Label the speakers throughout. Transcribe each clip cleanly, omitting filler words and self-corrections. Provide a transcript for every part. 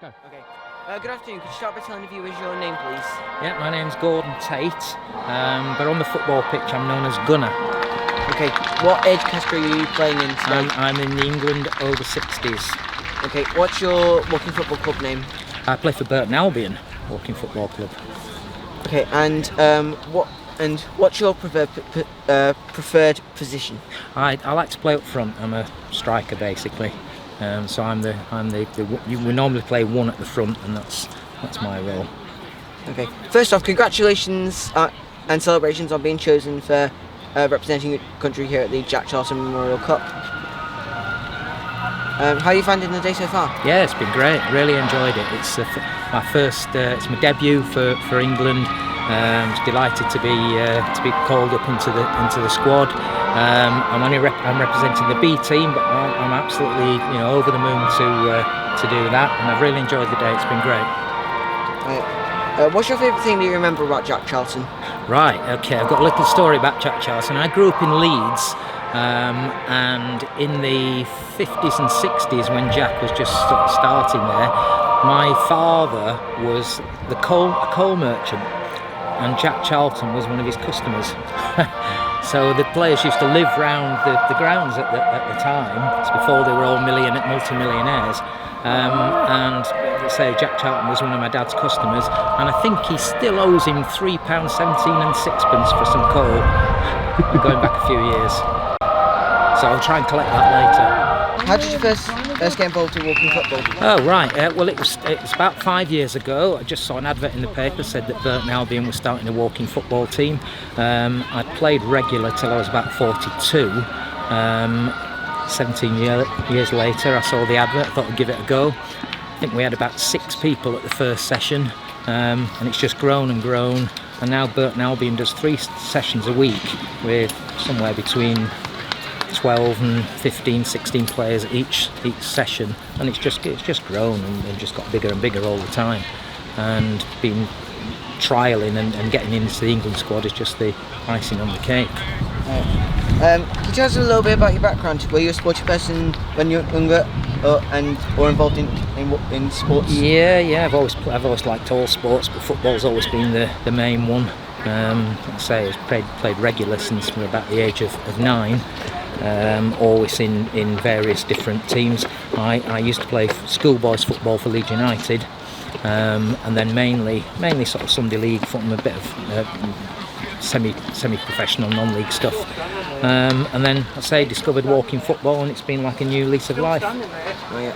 Speaker 1: Go.
Speaker 2: Okay. Good afternoon. Could you start by telling the viewers your name, please?
Speaker 1: Yeah, my name's Gordon Tate, but on the football pitch I'm known as Gunner.
Speaker 2: Okay. What age category are you playing in today?
Speaker 1: I'm in the England over 60s.
Speaker 2: Okay. What's your Walking Football Club name?
Speaker 1: I play for Burton Albion Walking Football Club.
Speaker 2: Okay. And what's your preferred position?
Speaker 1: I like to play up front. I'm a striker basically. So we normally play one at the front, and that's my role.
Speaker 2: Okay. First off, congratulations and celebrations on being chosen for representing your country here at the Jack Chartlon Memorial Cup. How are you finding the day so far?
Speaker 1: Yeah, it's been great. Really enjoyed it. It's my first. It's my debut for England. Just delighted to be called up into the squad. I'm representing the B team, but I'm absolutely over the moon to do that, and I've really enjoyed the day. It's been great.
Speaker 2: What's your favourite thing that you remember about Jack Chartlon?
Speaker 1: Right, okay, I've got a little story about Jack Chartlon. I grew up in Leeds, and in the 50s and 60s when Jack was just starting there, my father was a coal merchant, and Jack Charlton was one of his customers. So the players used to live round the grounds at the time. It's before they were all multi-millionaires. And let's say Jack Chartlon was one of my dad's customers, and I think he still owes him £3.17 and sixpence for some coal, going back a few years. So I'll try and collect that later.
Speaker 2: How did you first get involved in walking football?
Speaker 1: Oh right, well it was about 5 years ago. I just saw an advert in the paper said that Burton Albion was starting a walking football team. I played regular till I was about 42. 17 years later I saw the advert, I thought I'd give it a go. I think we had about 6 people at the first session, and it's just grown and grown, and now Burton Albion does 3 sessions a week with somewhere between 12 and 15, 16 players each session, and it's just grown and just got bigger and bigger all the time, and been trialling and getting into the England squad is just the icing on the cake.
Speaker 2: Can you tell us a little bit about your background? Were you a sporty person when you were younger, or involved in sports?
Speaker 1: Yeah. I've always liked all sports, but football's always been the main one. I'd say I've played regular since we were about the age of 9. Always in various different teams. I used to play schoolboys football for Leeds United, and then mainly sort of Sunday league football, a bit of semi-professional non-league stuff, and then I say discovered walking football, and it's been like a new lease of life.
Speaker 2: Oh,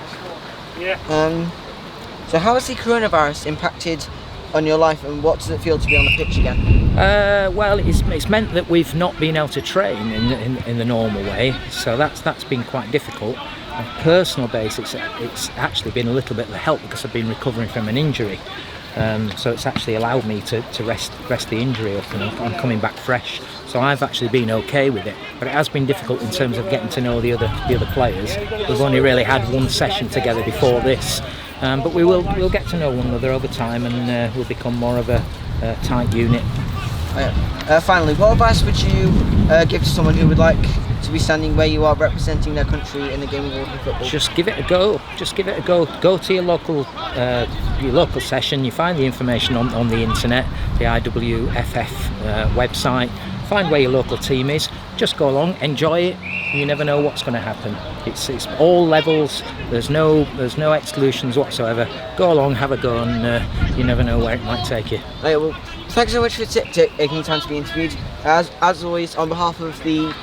Speaker 2: yeah. So how has the coronavirus impacted on your life, and what does it feel to be on the pitch again?
Speaker 1: Well, it's meant that we've not been able to train in the normal way, so that's been quite difficult. On a personal basis, it's actually been a little bit of a help because I've been recovering from an injury, so it's actually allowed me to rest the injury up, and I'm coming back fresh. So I've actually been okay with it, but it has been difficult in terms of getting to know the other players. We've only really had one session together before this. But we'll get to know one another over time, and we'll become more of a tight unit.
Speaker 2: Finally, what advice would you give to someone who would like to be standing where you are, representing their country in the game of walking football?
Speaker 1: Just give it a go. Go to your local session. You find the information on the internet, the IWFF website. Find where your local team is. Just go along, enjoy it. You never know what's going to happen. It's all levels. There's no exclusions whatsoever. Go along, have a go, and you never know where it might take you.
Speaker 2: Right, well, thanks so much for taking the time to be interviewed. As always, on behalf of the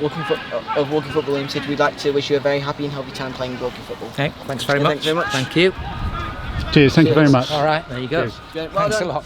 Speaker 2: Walking Football Limited, we'd like to wish you a very happy and healthy time playing walking football.
Speaker 1: Okay, thanks very much.
Speaker 2: Thanks very much.
Speaker 1: Thank you.
Speaker 3: Cheers. Thank you very much.
Speaker 1: All right, there you go.
Speaker 2: Well
Speaker 1: Thanks
Speaker 2: done.
Speaker 1: a lot.